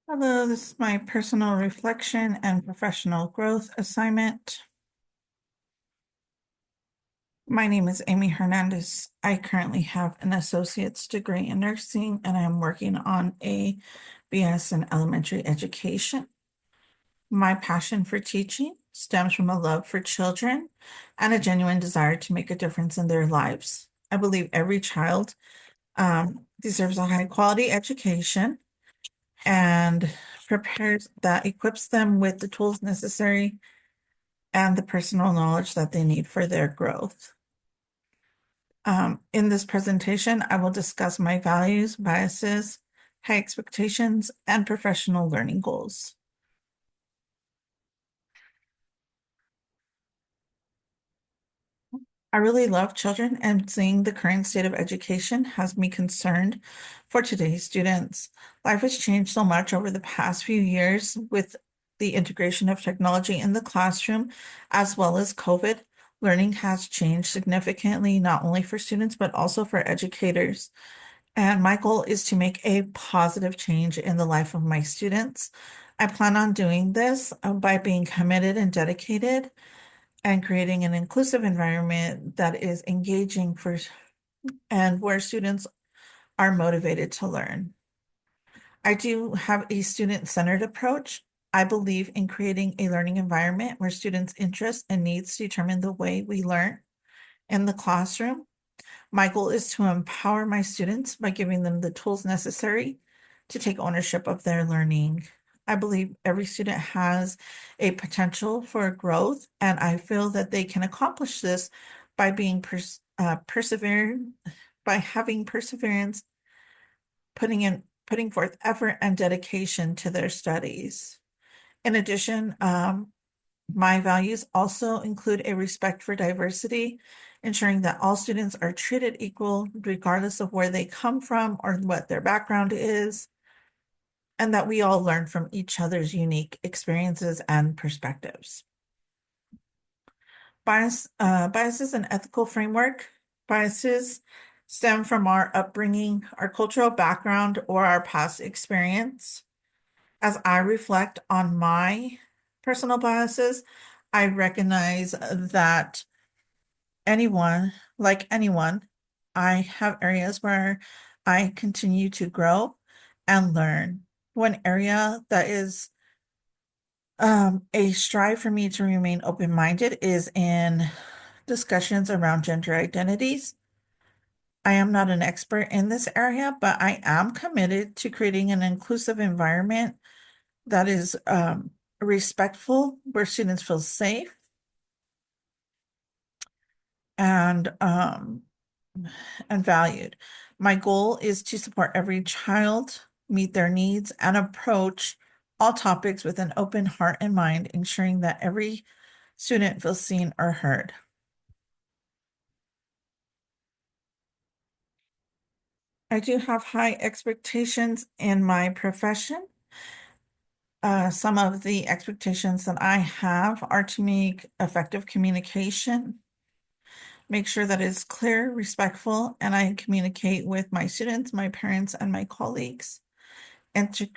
Hello, this is my personal reflection and professional growth assignment. My name is Amy Hernandez. I currently have an associate's degree in nursing and I'm working on a BS in elementary education. My passion for teaching stems from a love for children and a genuine desire to make a difference in their lives. I believe every child deserves a high quality education and that equips them with the tools necessary and the personal knowledge that they need for their growth. In this presentation, I will discuss my values, biases, high expectations, and professional learning goals. I really love children, and seeing the current state of education has me concerned for today's students. Life has changed so much over the past few years with the integration of technology in the classroom, as well as COVID. Learning has changed significantly, not only for students, but also for educators. And my goal is to make a positive change in the life of my students. I plan on doing this by being committed and dedicated and creating an inclusive environment that is engaging for and where students are motivated to learn. I do have a student-centered approach. I believe in creating a learning environment where students' interests and needs determine the way we learn in the classroom. My goal is to empower my students by giving them the tools necessary to take ownership of their learning. I believe every student has a potential for growth, and I feel that they can accomplish this by being perseverant, by having perseverance, putting forth effort and dedication to their studies. In addition, my values also include a respect for diversity, ensuring that all students are treated equal regardless of where they come from or what their background is, and that we all learn from each other's unique experiences and perspectives. Biases and ethical framework. Biases stem from our upbringing, our cultural background, or our past experience. As I reflect on my personal biases, I recognize that like anyone, I have areas where I continue to grow and learn. One area that is a strive for me to remain open-minded is in discussions around gender identities. I am not an expert in this area, but I am committed to creating an inclusive environment that is respectful, where students feel safe and valued. My goal is to support every child, meet their needs, and approach all topics with an open heart and mind, ensuring that every student feels seen or heard. I do have high expectations in my profession. Some of the expectations that I have are to make effective communication, make sure that it's clear, respectful, and I communicate with my students, my parents, and my colleagues.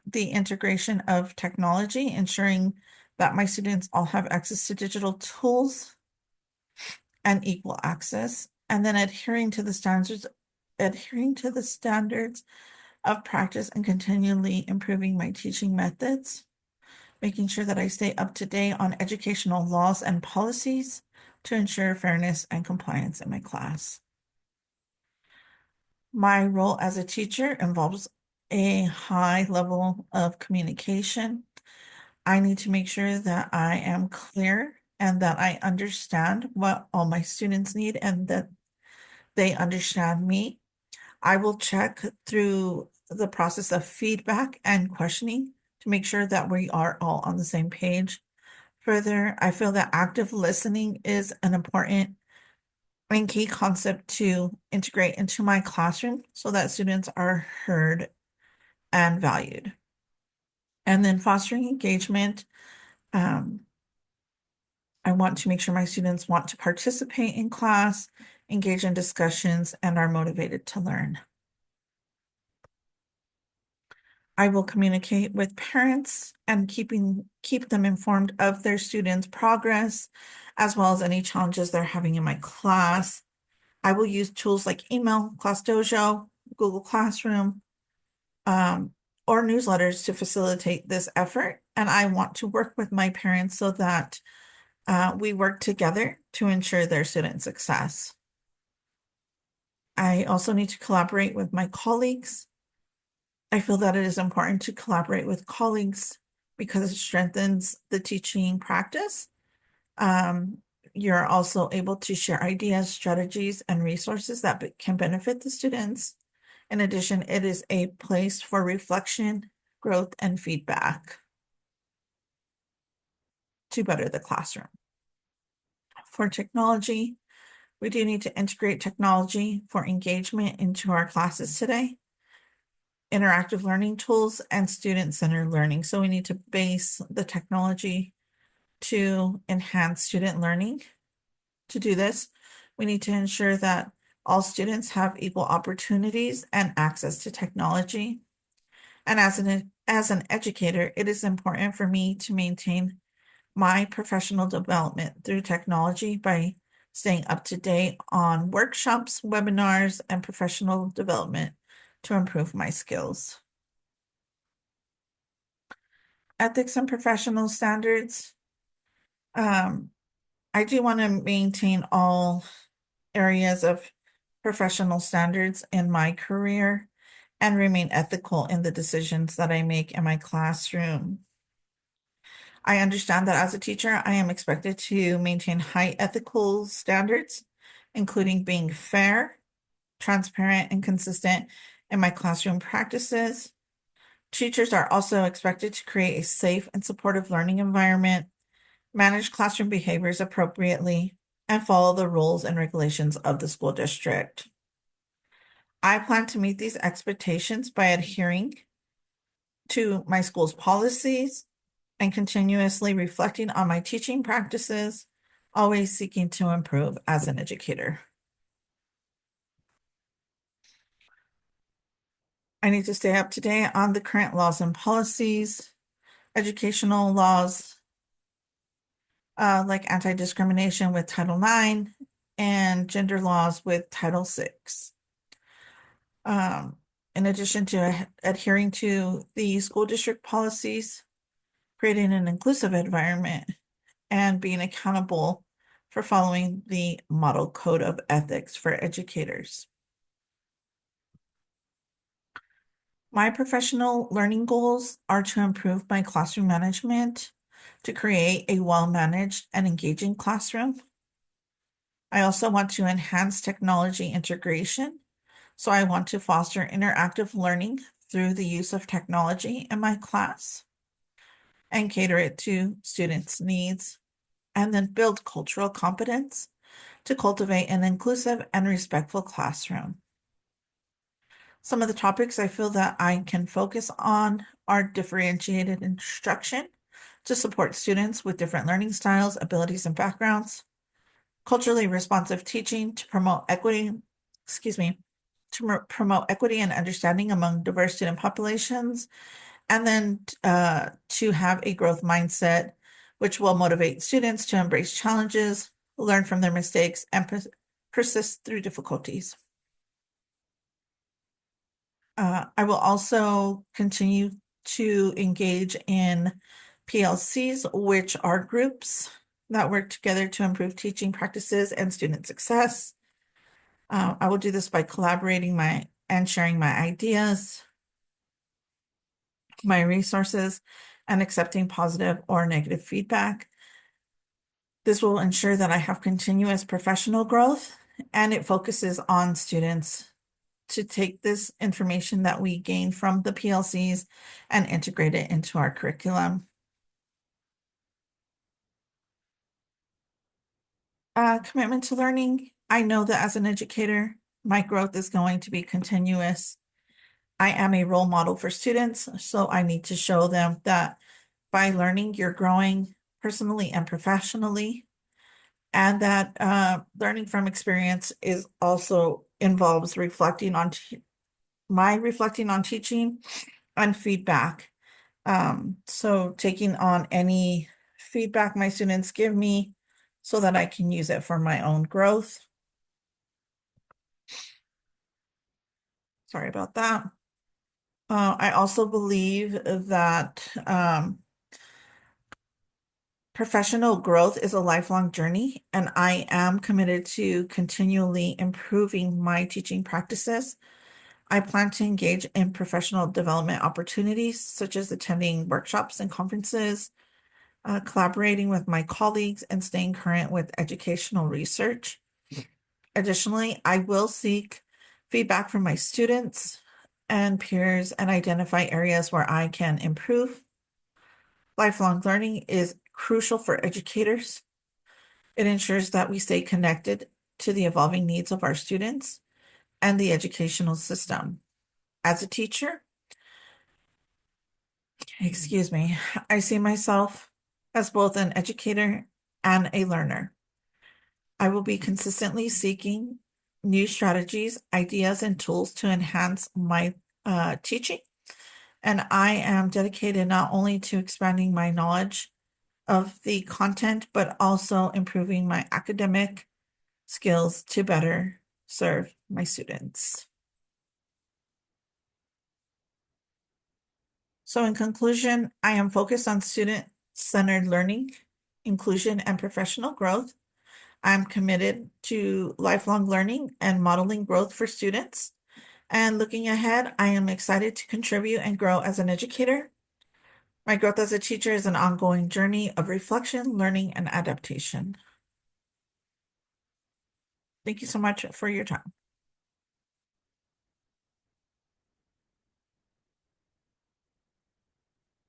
The integration of technology, ensuring that my students all have access to digital tools and equal access, and then adhering to the standards of practice and continually improving my teaching methods, making sure that I stay up to date on educational laws and policies to ensure fairness and compliance in my class. My role as a teacher involves a high level of communication. I need to make sure that I am clear and that I understand what all my students need and that they understand me. I will check through the process of feedback and questioning to make sure that we are all on the same page. Further, I feel that active listening is an important and key concept to integrate into my classroom so that students are heard and valued. And then fostering engagement. Um, I want to make sure my students want to participate in class, engage in discussions, and are motivated to learn. I will communicate with parents and keep them informed of their students' progress, as well as any challenges they're having in my class. I will use tools like email, Class Dojo, Google Classroom, um, or newsletters to facilitate this effort. And I want to work with my parents so that we work together to ensure their student success. I also need to collaborate with my colleagues. I feel that it is important to collaborate with colleagues because it strengthens the teaching practice. Um, you're also able to share ideas, strategies, and resources that can benefit the students. In addition, it is a place for reflection, growth, and feedback to better the classroom. For technology, we do need to integrate technology for engagement into our classes today, interactive learning tools, and student-centered learning. So we need to base the technology to enhance student learning. To do this, we need to ensure that all students have equal opportunities and access to technology. And as an educator, it is important for me to maintain my professional development through technology by staying up to date on workshops, webinars, and professional development to improve my skills. Ethics and professional standards. I do want to maintain all areas of professional standards in my career and remain ethical in the decisions that I make in my classroom. I understand that as a teacher, I am expected to maintain high ethical standards, including being fair, transparent, and consistent in my classroom practices. Teachers are also expected to create a safe and supportive learning environment, manage classroom behaviors appropriately, and follow the rules and regulations of the school district. I plan to meet these expectations by adhering to my school's policies and continuously reflecting on my teaching practices, always seeking to improve as an educator. I need to stay up to date on the current laws and policies, educational laws, like anti-discrimination with Title IX and gender laws with Title VI. In addition to adhering to the school district policies, creating an inclusive environment, and being accountable for following the model code of ethics for educators. My professional learning goals are to improve my classroom management, to create a well-managed and engaging classroom. I also want to enhance technology integration. So I want to foster interactive learning through the use of technology in my class and cater it to students' needs, and then build cultural competence to cultivate an inclusive and respectful classroom. Some of the topics I feel that I can focus on are differentiated instruction to support students with different learning styles, abilities, and backgrounds, culturally responsive teaching to promote equity, promote equity and understanding among diverse student populations, and then to have a growth mindset, which will motivate students to embrace challenges, learn from their mistakes, and persist through difficulties. I will also continue to engage in PLCs, which are groups that work together to improve teaching practices and student success. I will do this by collaborating and sharing my ideas, my resources, and accepting positive or negative feedback. This will ensure that I have continuous professional growth, and it focuses on students to take this information that we gain from the PLCs and integrate it into our curriculum. Commitment to learning. I know that as an educator, my growth is going to be continuous. I am a role model for students, so I need to show them that by learning, you're growing personally and professionally, and that learning from experience is also involves reflecting on reflecting on teaching and feedback. So taking on any feedback my students give me so that I can use it for my own growth. Sorry about that. I also believe that professional growth is a lifelong journey, and I am committed to continually improving my teaching practices. I plan to engage in professional development opportunities, such as attending workshops and conferences, collaborating with my colleagues, and staying current with educational research. Additionally, I will seek feedback from my students and peers and identify areas where I can improve. Lifelong learning is crucial for educators. It ensures that we stay connected to the evolving needs of our students and the educational system. As a teacher, excuse me, I see myself as both an educator and a learner. I will be consistently seeking new strategies, ideas, and tools to enhance my teaching. And I am dedicated not only to expanding my knowledge of the content, but also improving my academic skills to better serve my students. So in conclusion, I am focused on student-centered learning, inclusion, and professional growth. I'm committed to lifelong learning and modeling growth for students. And looking ahead, I am excited to contribute and grow as an educator. My growth as a teacher is an ongoing journey of reflection, learning, and adaptation. Thank you so much for your time.